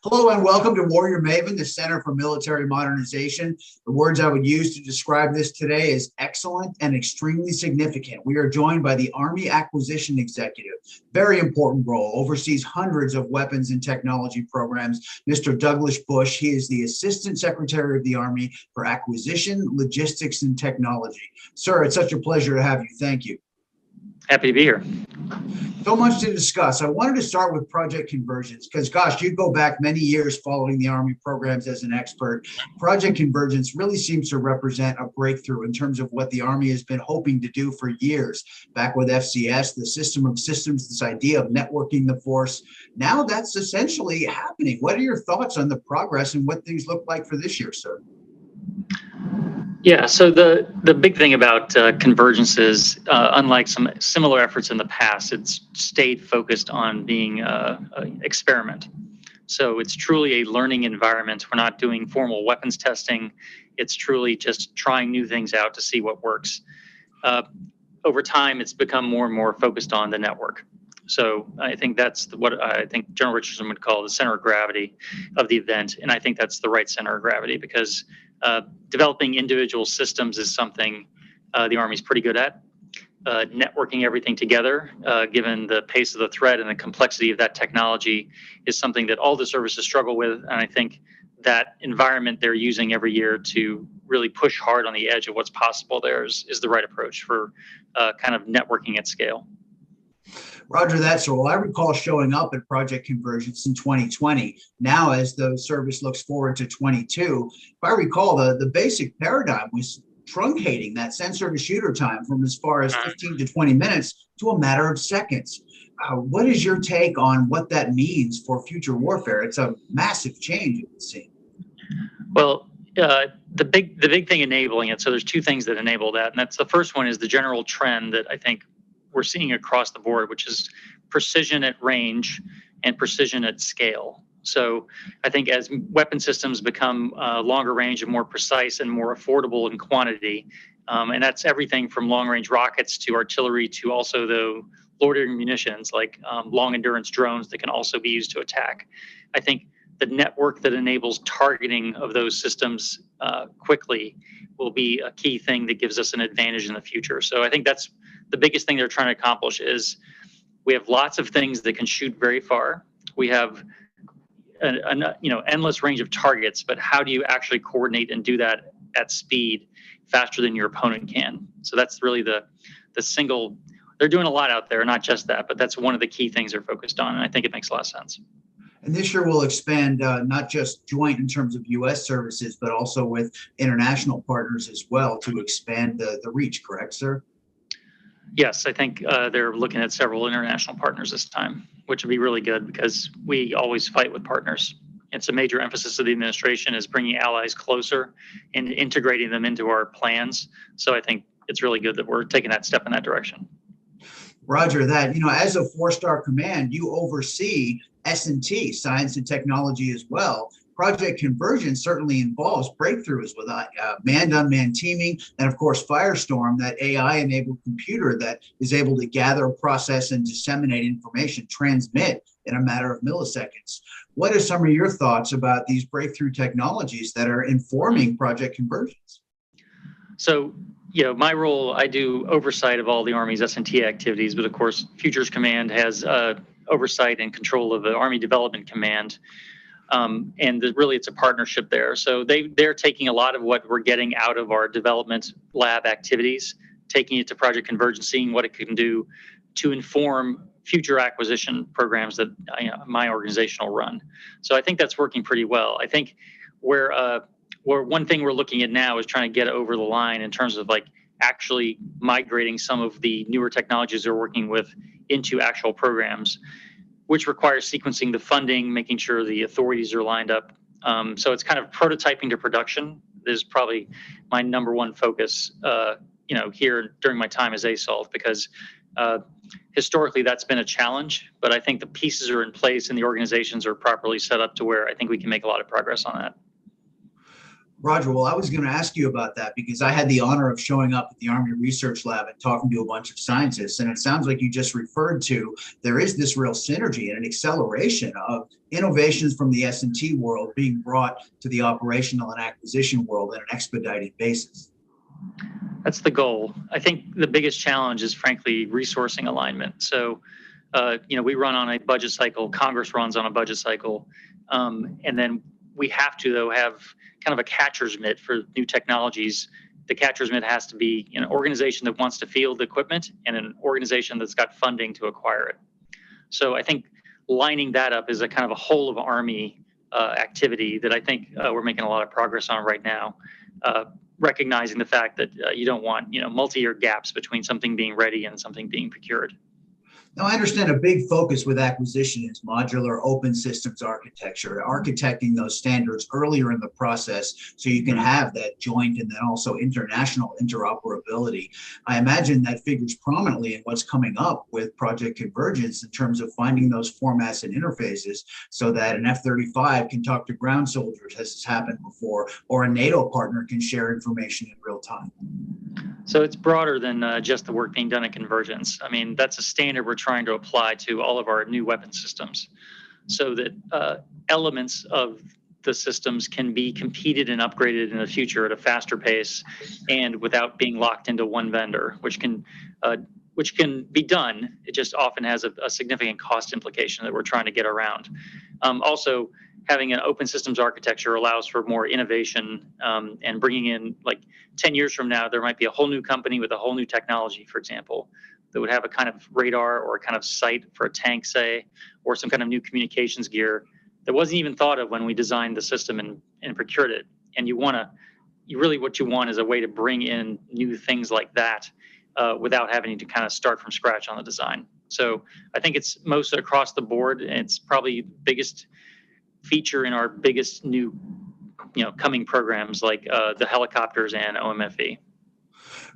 Hello and welcome to Warrior Maven, the Center for Military Modernization. The words I would use to describe this today is excellent and extremely significant. We are joined by the Army Acquisition Executive, very important role, oversees hundreds of weapons and technology programs, Mr. Douglas Bush. He is the Assistant Secretary of the Army for Acquisition, Logistics, and Technology. Sir, it's such a pleasure to have you. Thank you. Happy to be here. So much to discuss. I wanted to start with Project Convergence because, gosh, you go back many years following the Army programs as an expert. Project Convergence really seems to represent a breakthrough in terms of what the Army has been hoping to do for years. Back with FCS, the system of systems, this idea of networking the force. Now that's essentially happening. What are your thoughts on the progress and what things look like for this year, sir? Yeah, so the big thing about convergence is, unlike some similar efforts in the past, it's stayed focused on being an experiment. So it's truly a learning environment. We're not doing formal weapons testing. It's truly just trying new things out to see what works. Over time, it's become more and more focused on the network. So I think that's what I think General Richardson would call the center of gravity of the event. And I think that's the right center of gravity because developing individual systems is something the Army's pretty good at. Networking everything together, given the pace of the threat and the complexity of that technology, is something that all the services struggle with. And I think that environment they're using every year to really push hard on the edge of what's possible there is the right approach for kind of networking at scale. Roger that. So I recall showing up at Project Convergence in 2020. Now, as the service looks forward to 22, if I recall, the basic paradigm was truncating that sensor to shooter time from as far as 15 to 20 minutes to a matter of seconds. What is your take on what that means for future warfare? It's a massive change, it would seem. Well, the big thing enabling it. So there's two things that enable that, and that's the first one is the general trend that I think we're seeing across the board, which is precision at range and precision at scale. So I think as weapon systems become longer range and more precise and more affordable in quantity, and that's everything from long range rockets to artillery to also the loitering munitions like long endurance drones that can also be used to attack. I think the network that enables targeting of those systems quickly will be a key thing that gives us an advantage in the future. So I think that's the biggest thing they're trying to accomplish is we have lots of things that can shoot very far. We have an endless range of targets, but how do you actually coordinate and do that at speed faster than your opponent can? So that's really the single. They're doing a lot out there, not just that, but that's one of the key things they're focused on, and I think it makes a lot of sense. And this year we'll expand not just joint in terms of U.S. services, but also with international partners as well to expand the reach, correct, sir? Yes, I think they're looking at several international partners this time, which would be really good because we always fight with partners. It's a major emphasis of the administration is bringing allies closer and integrating them into our plans. So I think it's really good that we're taking that step in that direction. Roger that. As a four-star command, you oversee S&T, science and technology as well. Project Convergence certainly involves breakthroughs with manned-unmanned teaming, and of course Firestorm, that AI-enabled computer that is able to gather, process, and disseminate information, transmit in a matter of milliseconds. What are some of your thoughts about these breakthrough technologies that are informing Project Convergence? So, my role, I do oversight of all the Army's S&T activities, but of course, Futures Command has oversight and control of the Army Development Command. And really, it's a partnership there. So they're taking a lot of what we're getting out of our development lab activities, taking it to Project Convergence, seeing what it can do to inform future acquisition programs that my organization will run. So I think that's working pretty well. I think where one thing we're looking at now is trying to get over the line in terms of like actually migrating some of the newer technologies they're working with into actual programs, which requires sequencing the funding, making sure the authorities are lined up. So it's kind of prototyping to production is probably my number one focus, here during my time as ASALT, because historically that's been a challenge, but I think the pieces are in place and the organizations are properly set up to where I think we can make a lot of progress on that. Roger, well, I was going to ask you about that because I had the honor of showing up at the Army Research Lab and talking to a bunch of scientists. And it sounds like you just referred to there is this real synergy and an acceleration of innovations from the S&T world being brought to the operational and acquisition world on an expedited basis. That's the goal. I think the biggest challenge is, frankly, resourcing alignment. So, we run on a budget cycle, Congress runs on a budget cycle, and then we have to, though, have kind of a catcher's mitt for new technologies. The catcher's mitt has to be an organization that wants to field the equipment and an organization that's got funding to acquire it. So I think lining that up is a kind of a whole of Army activity that I think we're making a lot of progress on right now. Recognizing the fact that you don't want multi-year gaps between something being ready and something being procured. Now, I understand a big focus with acquisition is modular open systems architecture, architecting those standards earlier in the process so you can have that joint and then also international interoperability. I imagine that figures prominently in what's coming up with Project Convergence in terms of finding those formats and interfaces so that an F-35 can talk to ground soldiers, as has happened before, or a NATO partner can share information in real time. So it's broader than just the work being done at Convergence. I mean, that's a standard we're trying to apply to all of our new weapon systems so that elements of the systems can be competed and upgraded in the future at a faster pace and without being locked into one vendor, which can be done. It just often has a significant cost implication that we're trying to get around. Also, having an open systems architecture allows for more innovation and bringing in, like 10 years from now, there might be a whole new company with a whole new technology, for example, that would have a kind of radar or a kind of sight for a tank, say, or some kind of new communications gear that wasn't even thought of when we designed the system and procured it. And what you want is a way to bring in new things like that without having to kind of start from scratch on the design. So I think it's most across the board. And it's probably the biggest feature in our biggest new, coming programs like the helicopters and OMFV.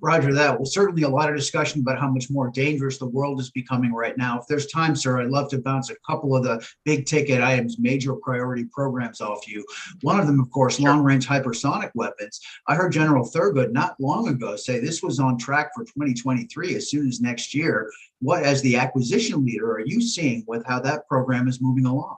Roger that. Well, certainly a lot of discussion about how much more dangerous the world is becoming right now. If there's time, sir, I'd love to bounce a couple of the big ticket items, major priority programs off you. One of them, of course, long-range hypersonic weapons. I heard General Thurgood not long ago say this was on track for 2023 as soon as next year. What, as the acquisition leader, are you seeing with how that program is moving along?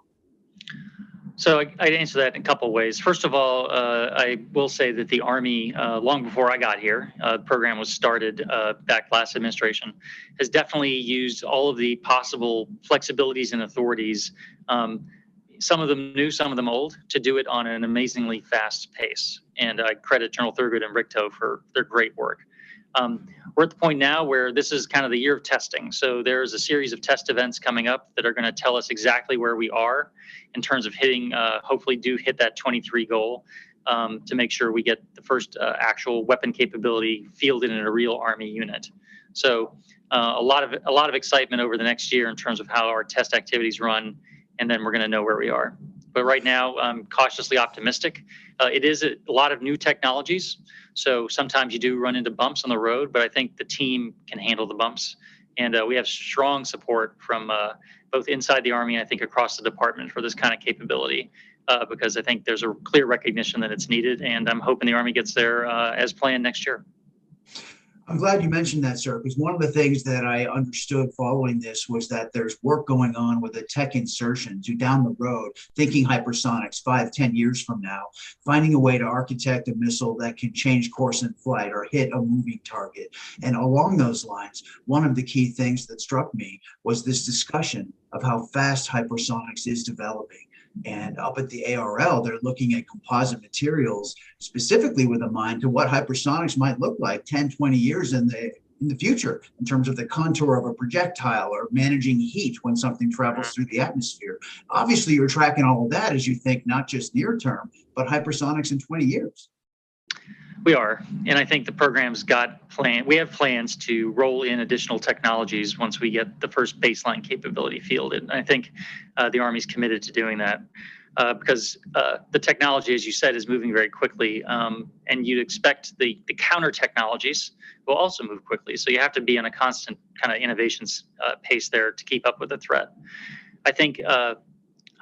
So I'd answer that in a couple of ways. First of all, I will say that the Army, long before I got here, the program was started back last administration, has definitely used all of the possible flexibilities and authorities, some of them new, some of them old, to do it on an amazingly fast pace. And I credit General Thurgood and Brichto for their great work. We're at the point now where this is kind of the year of testing. So there's a series of test events coming up that are going to tell us exactly where we are in terms of hitting, hopefully do hit that 23 goal to make sure we get the first actual weapon capability fielded in a real Army unit. So a lot of excitement over the next year in terms of how our test activities run, and then we're going to know where we are. But right now, I'm cautiously optimistic. It is a lot of new technologies, so sometimes you do run into bumps on the road, but I think the team can handle the bumps. And we have strong support from both inside the Army and I think across the department for this kind of capability, because I think there's a clear recognition that it's needed, and I'm hoping the Army gets there as planned next year. I'm glad you mentioned that, sir, because one of the things that I understood following this was that there's work going on with a tech insertion to down the road, thinking hypersonics 5-10 years from now, finding a way to architect a missile that can change course in flight or hit a moving target. And along those lines, one of the key things that struck me was this discussion of how fast hypersonics is developing. And up at the ARL, they're looking at composite materials, specifically with a mind to what hypersonics might look like 10, 20 years in the future, in terms of the contour of a projectile or managing heat when something travels through the atmosphere. Obviously, you're tracking all of that as you think not just near term, but hypersonics in 20 years. We are, and I think the program's got we have plans to roll in additional technologies once we get the first baseline capability fielded. And I think the Army's committed to doing that because the technology, as you said, is moving very quickly, and you'd expect the counter technologies will also move quickly. So you have to be on a constant kind of innovations pace there to keep up with the threat. I think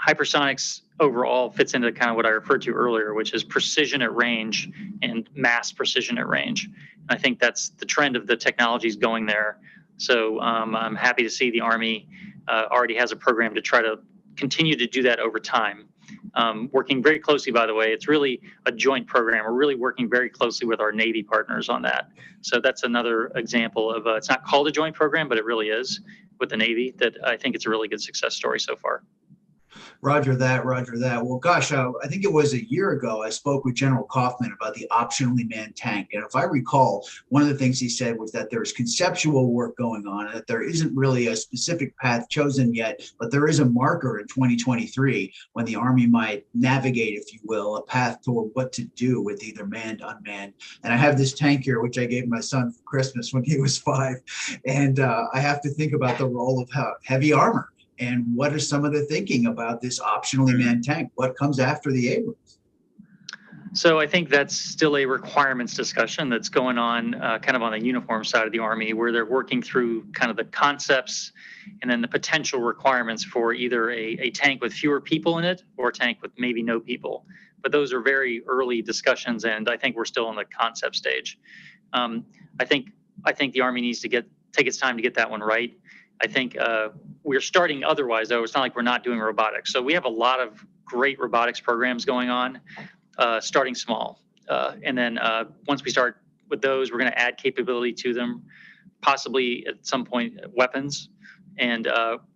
hypersonics overall fits into kind of what I referred to earlier, which is precision at range and mass precision at range. And I think that's the trend of the technologies going there. So I'm happy to see the Army already has a program to try to continue to do that over time. Working very closely, by the way, it's really a joint program. We're really working very closely with our Navy partners on that. So that's another example of, it's not called a joint program, but it really is with the Navy, that I think it's a really good success story so far. Roger that, Roger that. Well, gosh, I think it was a year ago I spoke with General Kaufman about the optionally manned tank. And if I recall, one of the things he said was that there's conceptual work going on and that there isn't really a specific path chosen yet, but there is a marker in 2023 when the Army might navigate, if you will, a path toward what to do with either manned, unmanned. And I have this tank here, which I gave my son for Christmas when he was 5. And I have to think about the role of heavy armor. And what is some of the thinking about this optionally manned tank? What comes after the Abrams? So I think that's still a requirements discussion that's going on kind of on the uniform side of the Army, where they're working through kind of the concepts and then the potential requirements for either a tank with fewer people in it or a tank with maybe no people. But those are very early discussions, and I think we're still in the concept stage. I think the Army needs to take its time to get that one right. I think we're starting otherwise, though. It's not like we're not doing robotics. So we have a lot of great robotics programs going on, starting small. And then once we start with those, we're going to add capability to them, possibly at some point weapons. And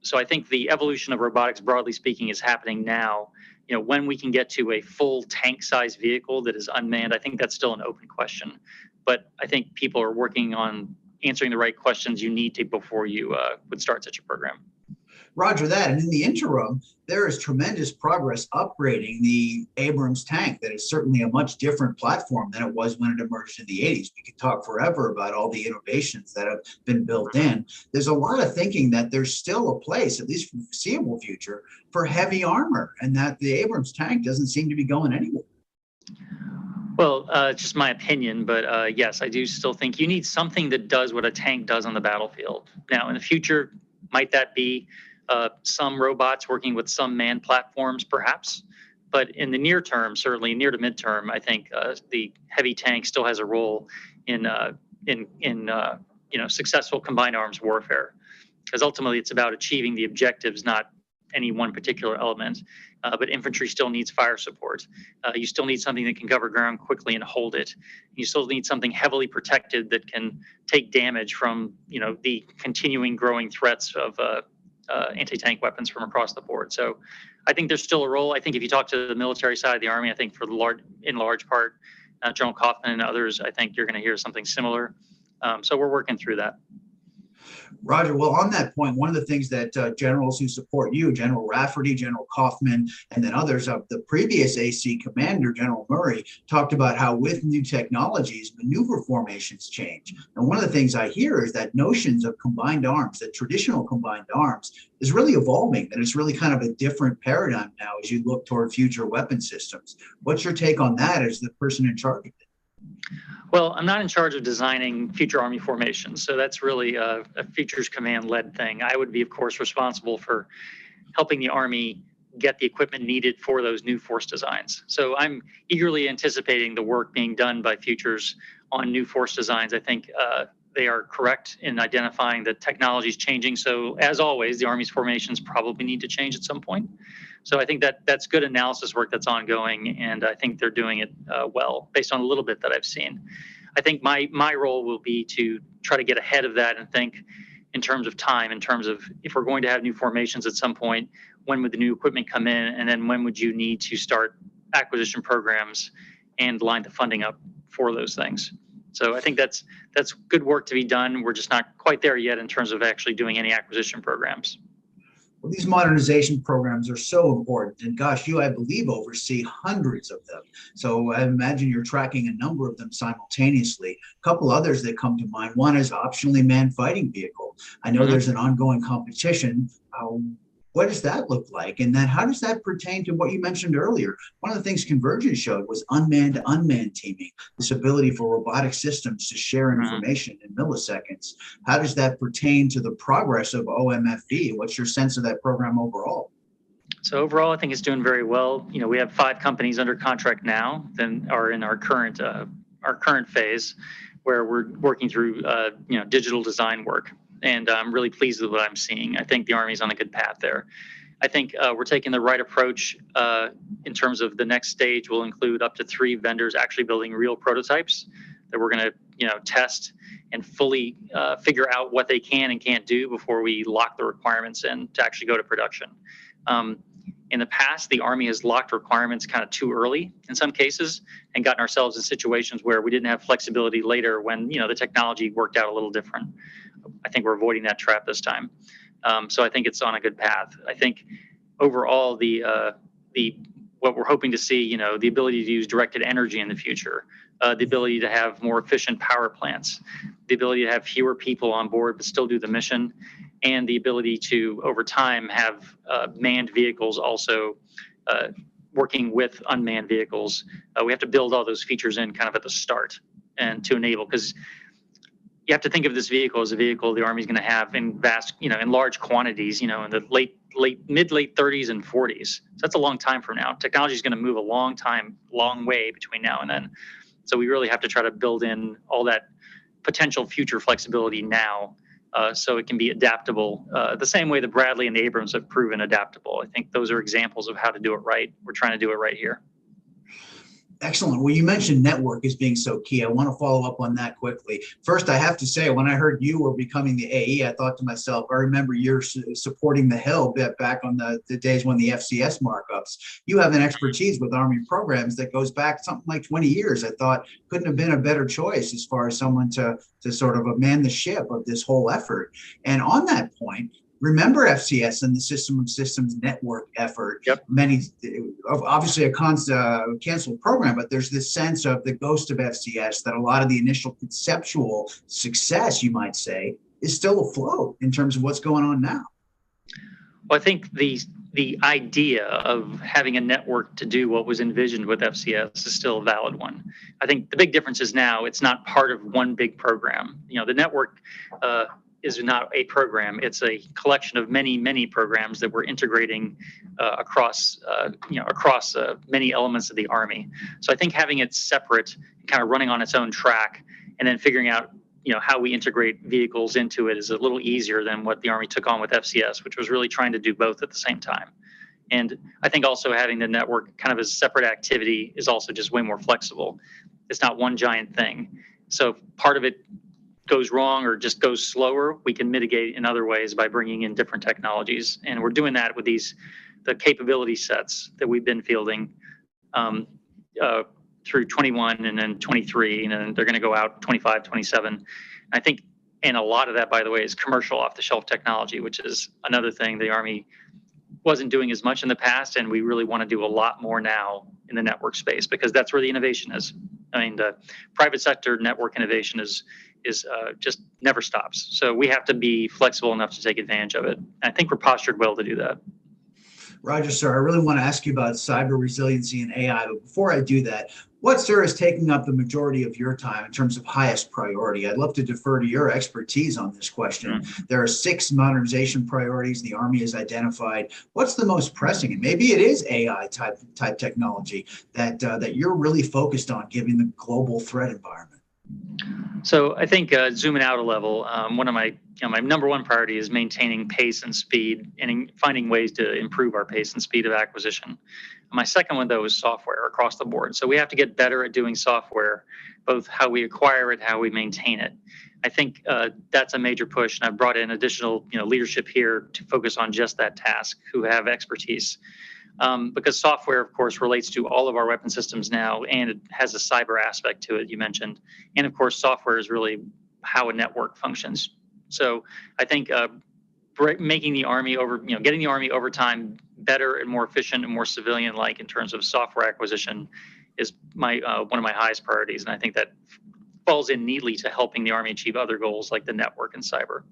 so I think the evolution of robotics, broadly speaking, is happening now. You know, when we can get to a full tank-sized vehicle that is unmanned, I think that's still an open question. But I think people are working on answering the right questions you need to before you would start such a program. Roger that. And in the interim, there is tremendous progress upgrading the Abrams tank. That is certainly a much different platform than it was when it emerged in the 80s. We could talk forever about all the innovations that have been built in. There's a lot of thinking that there's still a place, at least for the foreseeable future, for heavy armor, and that the Abrams tank doesn't seem to be going anywhere. Well, it's just my opinion, but yes, I do still think you need something that does what a tank does on the battlefield. Now, in the future, might that be some robots working with some manned platforms, perhaps? But in the near term, certainly near to midterm, I think the heavy tank still has a role in successful combined arms warfare, because ultimately it's about achieving the objectives, not any one particular element. But infantry still needs fire support. You still need something that can cover ground quickly and hold it. You still need something heavily protected that can take damage from, the continuing growing threats of anti-tank weapons from across the board. So I think there's still a role. I think if you talk to the military side of the Army, I think in large part, General Kaufman and others, I think you're going to hear something similar. So we're working through that. Roger. Well, on that point, one of the things that generals who support you, General Rafferty, General Kaufman, and then others of the previous AC commander, General Murray, talked about how with new technologies, maneuver formations change. And one of the things I hear is that notions of combined arms, that traditional combined arms, is really evolving, that it's really kind of a different paradigm now as you look toward future weapon systems. What's your take on that as the person in charge of it? Well, I'm not in charge of designing future Army formations, so that's really a Futures Command-led thing. I would be, of course, responsible for helping the Army get the equipment needed for those new force designs. So I'm eagerly anticipating the work being done by Futures on new force designs. I think they are correct in identifying that technology is changing. So as always, the Army's formations probably need to change at some point. So I think that's good analysis work that's ongoing, and I think they're doing it well based on a little bit that I've seen. I think my role will be to try to get ahead of that and think in terms of time, in terms of if we're going to have new formations at some point, when would the new equipment come in, and then when would you need to start acquisition programs and line the funding up for those things. So I think that's good work to be done. We're just not quite there yet in terms of actually doing any acquisition programs. Well, these modernization programs are so important, and gosh, you, I believe, oversee hundreds of them. So I imagine you're tracking a number of them simultaneously. A couple others that come to mind. One is optionally manned fighting vehicle. I know there's an ongoing competition. What does that look like? And then how does that pertain to what you mentioned earlier? One of the things Convergence showed was unmanned teaming, this ability for robotic systems to share information in milliseconds. How does that pertain to the progress of OMFV? What's your sense of that program overall? So overall, I think it's doing very well. We have 5 companies under contract now, then are in our current phase, where we're working through digital design work, and I'm really pleased with what I'm seeing. I think the Army's on a good path there. I think we're taking the right approach in terms of the next stage will include up to 3 vendors actually building real prototypes that we're going to test and fully figure out what they can and can't do before we lock the requirements in to actually go to production. In the past, the Army has locked requirements kind of too early in some cases and gotten ourselves in situations where we didn't have flexibility later when the technology worked out a little different. I think we're avoiding that trap this time. So I think it's on a good path. I think overall what we're hoping to see, the ability to use directed energy in the future, the ability to have more efficient power plants, the ability to have fewer people on board but still do the mission, and the ability to, over time, have manned vehicles also working with unmanned vehicles. We have to build all those features in kind of at the start and to enable, because you have to think of this vehicle as a vehicle the Army's going to have in vast, in large quantities, in the mid-late 30s and 40s. So that's a long time from now. Technology is going to move a long way between now and then. So we really have to try to build in all that potential future flexibility now, so it can be adaptable the same way that Bradley and the Abrams have proven adaptable. I think those are examples of how to do it right. We're trying to do it right here. Excellent. Well, you mentioned network as being so key. I want to follow up on that quickly. First, I have to say, when I heard you were becoming the AE, I thought to myself, I remember you're supporting the Hill back on the days when the FCS markups. You have an expertise with Army programs that goes back something like 20 years. I thought couldn't have been a better choice as far as someone to sort of man the ship of this whole effort. And on that point, remember FCS and the System of Systems network effort. Yep. Obviously a canceled program, but there's this sense of the ghost of FCS that a lot of the initial conceptual success, you might say, is still afloat in terms of what's going on now. Well, I think the idea of having a network to do what was envisioned with FCS is still a valid one. I think the big difference is now it's not part of one big program. The network is not a program. It's a collection of many programs that we're integrating across many elements of the Army. So I think having it separate, kind of running on its own track, and then figuring out how we integrate vehicles into it is a little easier than what the Army took on with FCS, which was really trying to do both at the same time. And I think also having the network kind of as a separate activity is also just way more flexible. It's not one giant thing. So if part of it goes wrong or just goes slower, we can mitigate in other ways by bringing in different technologies. And we're doing that with the capability sets that we've been fielding through 21 and then 23, and then they're going to go out 25, 27. I think, and a lot of that, by the way, is commercial off-the-shelf technology, which is another thing the Army wasn't doing as much in the past, and we really want to do a lot more now in the network space, because that's where the innovation is. I mean, the private sector network innovation is just never stops. So we have to be flexible enough to take advantage of it. And I think we're postured well to do that. Roger, sir. I really want to ask you about cyber resiliency and AI, but before I do that, what, sir, is taking up the majority of your time in terms of highest priority? I'd love to defer to your expertise on this question. There are 6 modernization priorities the Army has identified. What's the most pressing? And maybe it is AI type technology that you're really focused on, given the global threat environment. So I think zooming out a level, one of my number one priority is maintaining pace and speed and finding ways to improve our pace and speed of acquisition. My second one, though, is software across the board. So we have to get better at doing software, both how we acquire it, how we maintain it. I think that's a major push, and I've brought in additional leadership here to focus on just that task, who have expertise. Because software, of course, relates to all of our weapon systems now, and it has a cyber aspect to it, you mentioned. And of course, software is really how a network functions. So I think making the Army getting the Army over time better and more efficient and more civilian-like in terms of software acquisition is one of my highest priorities. And I think that falls in neatly to helping the Army achieve other goals like the network and cyber.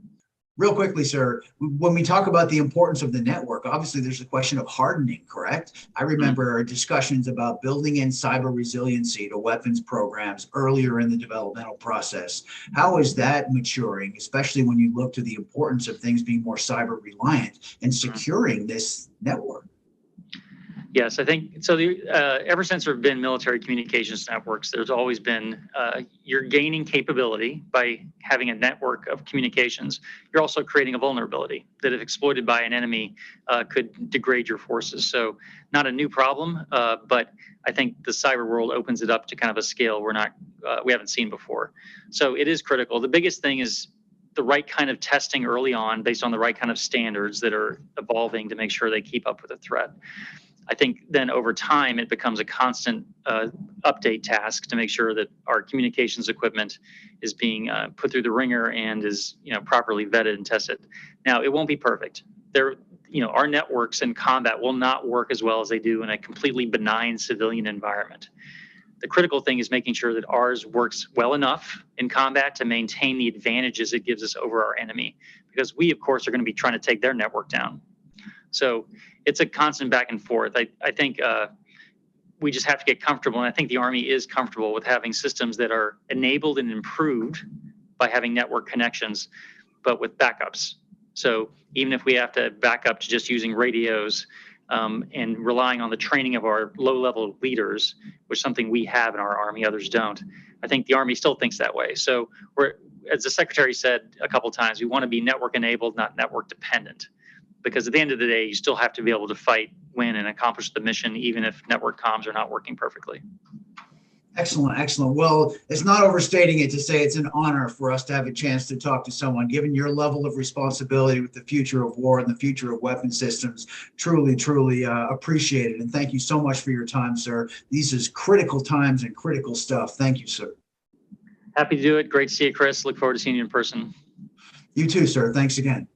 Real quickly, sir, when we talk about the importance of the network, obviously there's a question of hardening, correct? I remember discussions about building in cyber resiliency to weapons programs earlier in the developmental process. How is that maturing, especially when you look to the importance of things being more cyber reliant and securing this network? Yes, I think so. Ever since there have been military communications networks, there's always been you're gaining capability by having a network of communications. You're also creating a vulnerability that, if exploited by an enemy, could degrade your forces. So, not a new problem, but I think the cyber world opens it up to kind of a scale we haven't seen before. So it is critical. The biggest thing is the right kind of testing early on, based on the right kind of standards that are evolving to make sure they keep up with the threat. I think then over time, it becomes a constant update task to make sure that our communications equipment is being put through the ringer and is properly vetted and tested. Now, it won't be perfect. Our networks in combat will not work as well as they do in a completely benign civilian environment. The critical thing is making sure that ours works well enough in combat to maintain the advantages it gives us over our enemy, because we, of course, are going to be trying to take their network down. So it's a constant back and forth. I think we just have to get comfortable, and I think the Army is comfortable with having systems that are enabled and improved by having network connections, but with backups. So even if we have to back up to just using radios and relying on the training of our low-level leaders, which is something we have in our Army, others don't, I think the Army still thinks that way. So as the Secretary said a couple of times, we want to be network-enabled, not network-dependent. Because at the end of the day, you still have to be able to fight, win, and accomplish the mission, even if network comms are not working perfectly. Excellent, excellent. Well, it's not overstating it to say it's an honor for us to have a chance to talk to someone, given your level of responsibility with the future of war and the future of weapon systems. Truly, truly appreciate it. And thank you so much for your time, sir. These is critical times and critical stuff. Thank you, sir. Happy to do it. Great to see you, Kris. Look forward to seeing you in person. You too, sir. Thanks again.